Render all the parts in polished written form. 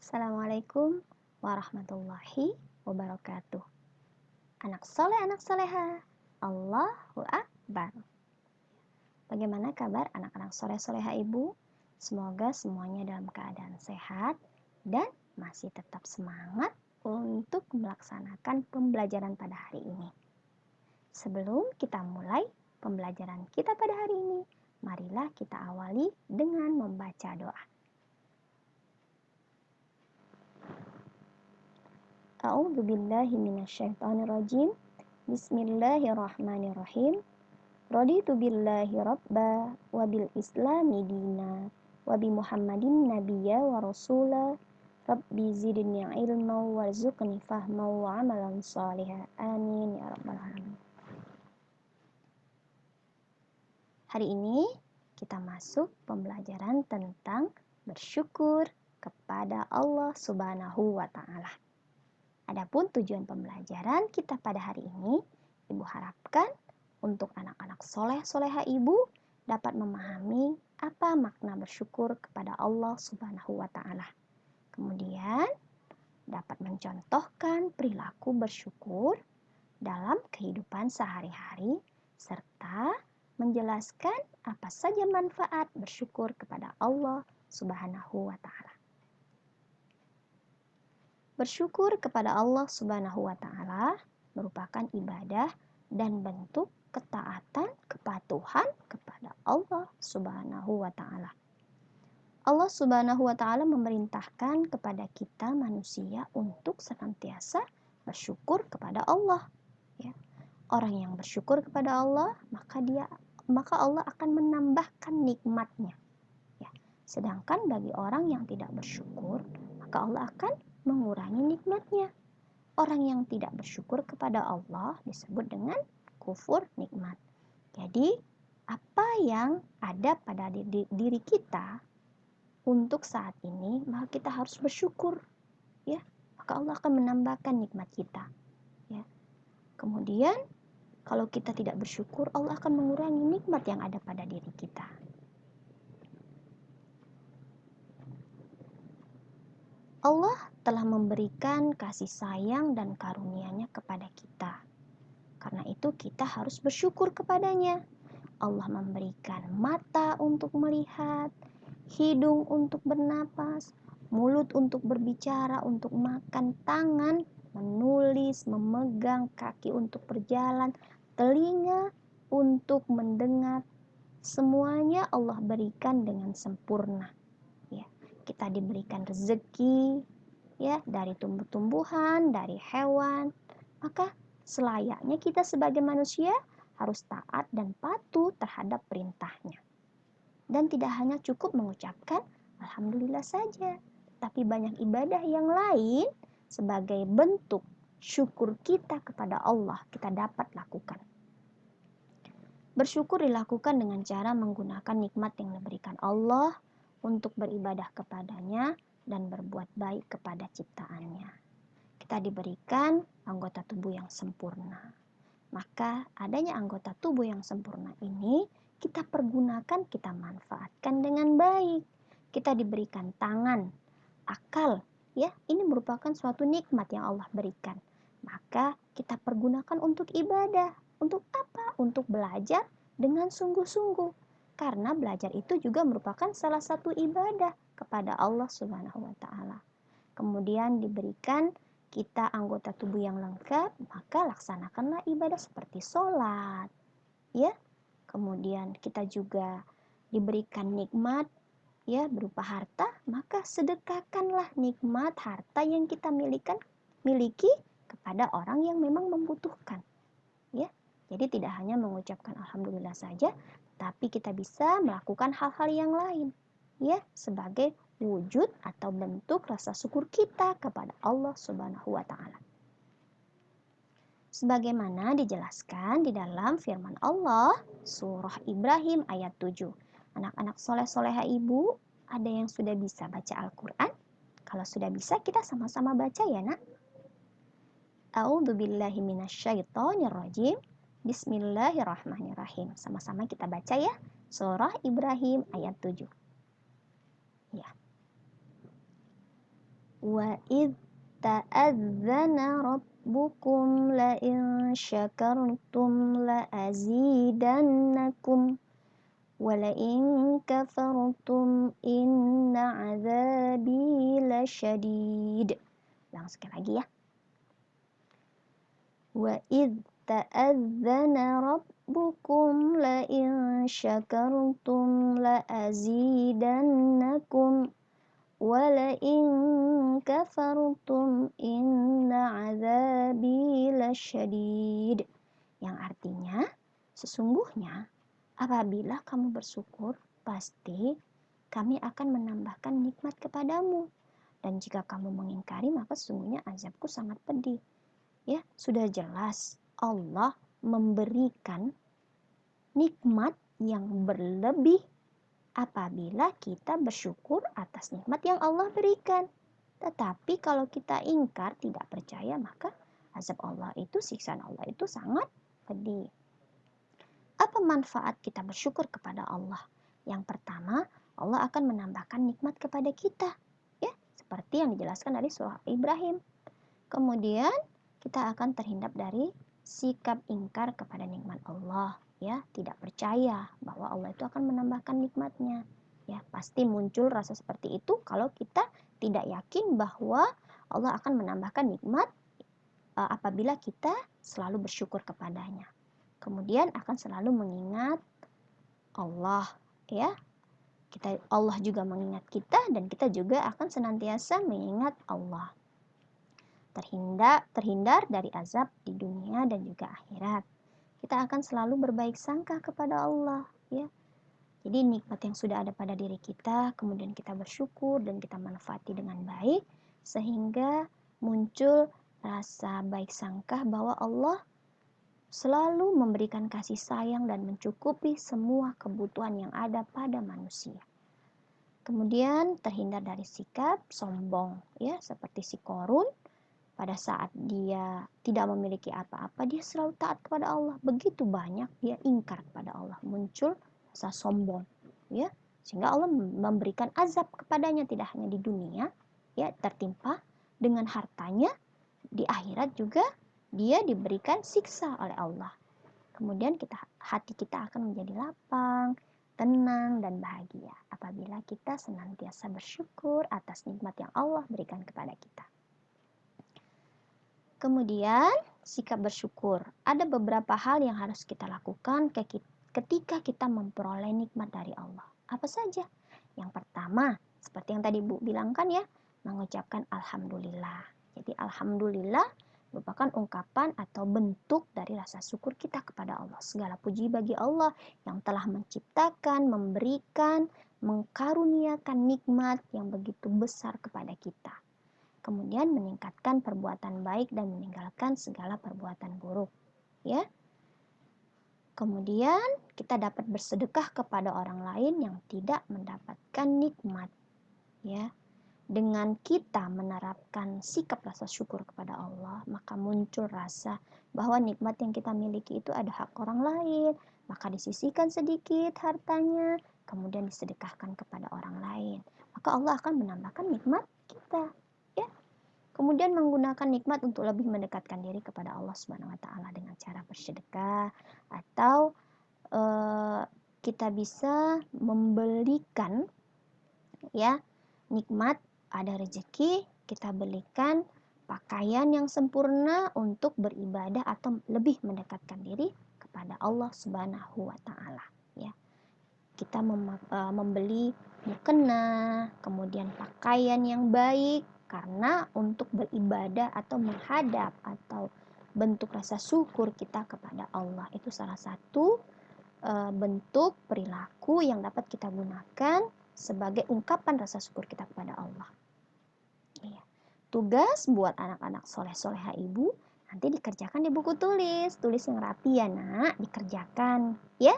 Assalamualaikum warahmatullahi wabarakatuh. Anak soleh, anak soleha, Allahu Akbar. Bagaimana kabar anak-anak soleh soleha ibu? Semoga semuanya dalam keadaan sehat dan masih tetap semangat untuk melaksanakan pembelajaran pada hari ini. Sebelum kita mulai pembelajaran kita pada hari ini, marilah kita awali dengan membaca doa. A'udzu billahi minasyaitonir rajim. Bismillahirrahmanirrahim. Raditu billahi rabba wa bil islami dina wa bi Muhammadin nabiyya wa rasula. Rabbi zidni ilma warzuqni fahma wa amalan salihah. Amin ya rabbal alamin. Hari ini kita masuk pembelajaran tentang bersyukur kepada Allah Subhanahu wa taala. Adapun tujuan pembelajaran kita pada hari ini, Ibu harapkan untuk anak-anak soleh-soleha Ibu dapat memahami apa makna bersyukur kepada Allah Subhanahu wa taala. Kemudian dapat mencontohkan perilaku bersyukur dalam kehidupan sehari-hari serta menjelaskan apa saja manfaat bersyukur kepada Allah Subhanahu wa taala. Bersyukur kepada Allah Subhanahu wa taala merupakan ibadah dan bentuk ketaatan, kepatuhan kepada Allah Subhanahu wa taala. Allah Subhanahu wa taala memerintahkan kepada kita manusia untuk senantiasa bersyukur kepada Allah, ya. Orang yang bersyukur kepada Allah, maka Allah akan menambahkan nikmatnya, ya. Sedangkan bagi orang yang tidak bersyukur, maka Allah akan mengurangi nikmatnya. Orang yang tidak bersyukur kepada Allah disebut dengan kufur nikmat. Jadi, apa yang ada pada diri kita untuk saat ini, maka kita harus bersyukur, ya. Maka Allah akan menambahkan nikmat kita, ya. Kemudian, kalau kita tidak bersyukur, Allah akan mengurangi nikmat yang ada pada diri kita. Allah telah memberikan kasih sayang dan karunia-Nya kepada kita. Karena itu kita harus bersyukur kepadanya. Allah memberikan mata untuk melihat, hidung untuk bernapas, mulut untuk berbicara, untuk makan, tangan menulis, memegang, kaki untuk berjalan, telinga untuk mendengar. Semuanya Allah berikan dengan sempurna. Kita diberikan rezeki, ya, dari tumbuh-tumbuhan, dari hewan. Maka selayaknya kita sebagai manusia harus taat dan patuh terhadap perintahnya. Dan tidak hanya cukup mengucapkan alhamdulillah saja, tapi banyak ibadah yang lain sebagai bentuk syukur kita kepada Allah kita dapat lakukan. Bersyukur dilakukan dengan cara menggunakan nikmat yang diberikan Allah untuk beribadah kepadanya dan berbuat baik kepada ciptaannya. Kita diberikan anggota tubuh yang sempurna. Maka adanya anggota tubuh yang sempurna ini kita pergunakan, kita manfaatkan dengan baik. Kita diberikan tangan, akal, ya, ini merupakan suatu nikmat yang Allah berikan. Maka kita pergunakan untuk ibadah. Untuk apa? Untuk belajar dengan sungguh-sungguh. Karena belajar itu juga merupakan salah satu ibadah kepada Allah Subhanahu wa taala. Kemudian diberikan kita anggota tubuh yang lengkap, maka laksanakanlah ibadah seperti sholat, ya. Kemudian kita juga diberikan nikmat, ya, berupa harta, maka sedekahkanlah nikmat harta yang kita miliki kepada orang yang memang membutuhkan, ya. Jadi tidak hanya mengucapkan alhamdulillah saja, tapi kita bisa melakukan hal-hal yang lain, ya, sebagai wujud atau bentuk rasa syukur kita kepada Allah Subhanahu wa taala. Sebagaimana dijelaskan di dalam firman Allah surah Ibrahim ayat 7. Anak-anak soleh-soleha ibu, ada yang sudah bisa baca Al-Quran? Kalau sudah bisa, kita sama-sama baca ya, nak. A'udzu billahi minasyaitonir rajim. Bismillahirrahmanirrahim. Sama-sama kita baca ya. Surah Ibrahim ayat 7. Ya. Wa id ta'adzana rabbukum la in syakartum la azidannakum wa la in kafartum inna azabi lasyadid. Ulang sekali lagi ya. Wa id ta'adzana rabbukum la in syakartum la azidannakum wa la in kafartum inna azabi lasyadid. Yang artinya, sesungguhnya apabila kamu bersyukur, pasti kami akan menambahkan nikmat kepadamu. Dan jika kamu mengingkari, maka sesungguhnya azabku sangat pedih. Ya, sudah jelas Allah memberikan nikmat yang berlebih apabila kita bersyukur atas nikmat yang Allah berikan. Tetapi kalau kita ingkar, tidak percaya, maka azab Allah itu, siksaan Allah itu sangat pedih. Apa manfaat kita bersyukur kepada Allah? Yang pertama, Allah akan menambahkan nikmat kepada kita. Ya, seperti yang dijelaskan dari surah Ibrahim. Kemudian kita akan terhindar dari sikap ingkar kepada nikmat Allah. Ya, tidak percaya bahwa Allah itu akan menambahkan nikmatnya. Ya, pasti muncul rasa seperti itu kalau kita tidak yakin bahwa Allah akan menambahkan nikmat apabila kita selalu bersyukur kepadanya. Kemudian akan selalu mengingat Allah, ya. Allah juga mengingat kita dan kita juga akan senantiasa mengingat Allah. Terhindar dari azab di dunia dan juga akhirat. Kita akan selalu berbaik sangka kepada Allah, ya. Jadi nikmat yang sudah ada pada diri kita, kemudian kita bersyukur dan kita manfaati dengan baik, sehingga muncul rasa baik sangka bahwa Allah selalu memberikan kasih sayang dan mencukupi semua kebutuhan yang ada pada manusia. Kemudian terhindar dari sikap sombong, ya, seperti si Korun. Pada saat dia tidak memiliki apa-apa, dia selalu taat kepada Allah. Begitu banyak dia ingkar kepada Allah, muncul rasa sombong, ya, sehingga Allah memberikan azab kepadanya tidak hanya di dunia, ya, tertimpa dengan hartanya, di akhirat juga dia diberikan siksa oleh Allah. Kemudian hati kita akan menjadi lapang, tenang, dan bahagia apabila kita senantiasa bersyukur atas nikmat yang Allah berikan kepada kita. Kemudian, sikap bersyukur. Ada beberapa hal yang harus kita lakukan ketika kita memperoleh nikmat dari Allah. Apa saja? Yang pertama, seperti yang tadi Bu bilangkan ya, mengucapkan Alhamdulillah. Jadi Alhamdulillah merupakan ungkapan atau bentuk dari rasa syukur kita kepada Allah. Segala puji bagi Allah yang telah menciptakan, memberikan, mengkaruniakan nikmat yang begitu besar kepada kita. Kemudian meningkatkan perbuatan baik dan meninggalkan segala perbuatan buruk. Ya. Kemudian kita dapat bersedekah kepada orang lain yang tidak mendapatkan nikmat. Ya. Dengan kita menerapkan sikap rasa syukur kepada Allah, maka muncul rasa bahwa nikmat yang kita miliki itu ada hak orang lain, maka disisihkan sedikit hartanya, kemudian disedekahkan kepada orang lain. Maka Allah akan menambahkan nikmat kita, ya. Kemudian menggunakan nikmat untuk lebih mendekatkan diri kepada Allah Subhanahu wa taala dengan cara bersedekah, atau kita bisa membelikan, ya, nikmat. Ada rezeki, kita belikan pakaian yang sempurna untuk beribadah atau lebih mendekatkan diri kepada Allah Subhanahu wa taala, ya. Kita membeli mukena, kemudian pakaian yang baik karena untuk beribadah atau menghadap atau bentuk rasa syukur kita kepada Allah. Itu salah satu bentuk perilaku yang dapat kita gunakan sebagai ungkapan rasa syukur kita kepada Allah. Tugas buat anak-anak soleh-soleha ibu nanti dikerjakan di buku tulis yang rapi ya nak, dikerjakan ya.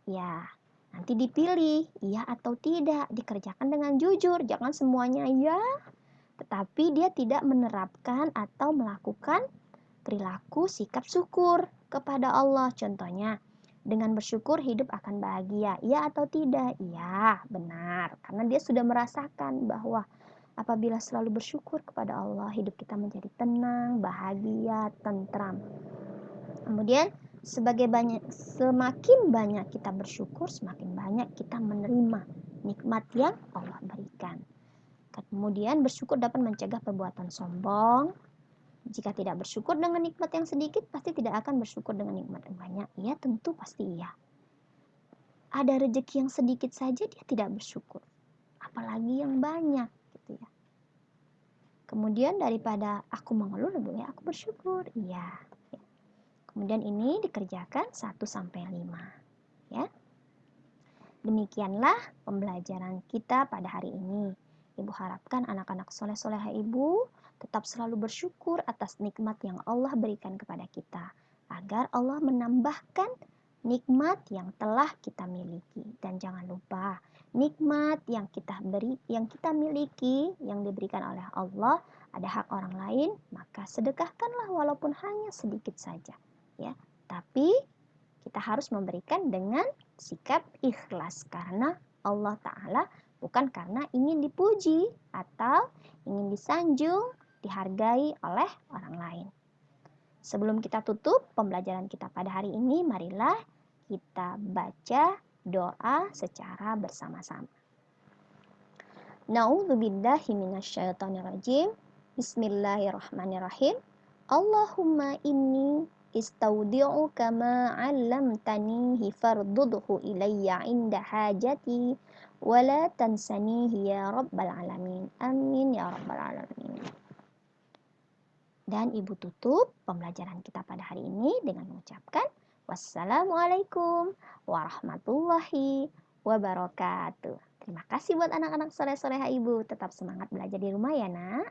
Ya, nanti dipilih iya atau tidak, dikerjakan dengan jujur, jangan semuanya ya, tetapi dia tidak menerapkan atau melakukan perilaku sikap syukur kepada Allah. Contohnya, dengan bersyukur hidup akan bahagia, iya atau tidak? Iya, benar, karena dia sudah merasakan bahwa Apabila selalu bersyukur kepada Allah, hidup kita menjadi tenang, bahagia, tentram. Kemudian semakin banyak kita bersyukur, semakin banyak kita menerima nikmat yang Allah berikan. Kemudian bersyukur dapat mencegah perbuatan sombong. Jika tidak bersyukur dengan nikmat yang sedikit, pasti tidak akan bersyukur dengan nikmat yang banyak. Ya, tentu pasti iya. Ada rezeki yang sedikit saja dia tidak bersyukur, apalagi yang banyak gitu ya. Kemudian daripada aku mengeluh, lebih baik aku bersyukur. Iya. Kemudian ini dikerjakan 1-5 ya. Demikianlah pembelajaran kita pada hari ini. Ibu harapkan anak-anak soleh-soleha ibu tetap selalu bersyukur atas nikmat yang Allah berikan kepada kita, agar Allah menambahkan nikmat yang telah kita miliki. Dan jangan lupa, nikmat yang kita miliki, yang diberikan oleh Allah, ada hak orang lain, maka sedekahkanlah walaupun hanya sedikit saja, ya. Tapi kita harus memberikan dengan sikap ikhlas, karena Allah Ta'ala, bukan karena ingin dipuji atau ingin disanjung, dihargai oleh orang lain. Sebelum kita tutup pembelajaran kita pada hari ini, marilah kita baca doa secara bersama-sama. Na'udzubillahi minasyaitonirrajim. Bismillahirrahmanirrahim. Allahumma inni istaudi'uka ma 'allamtanihi fardudhu ilayya 'inda hajati wa la tansanihi ya rabbal alamin. Amin ya rabbal alamin. Dan ibu tutup pembelajaran kita pada hari ini dengan mengucapkan wassalamualaikum warahmatullahi wabarakatuh. Terima kasih buat anak-anak sore-soreha ibu. Tetap semangat belajar di rumah ya nak.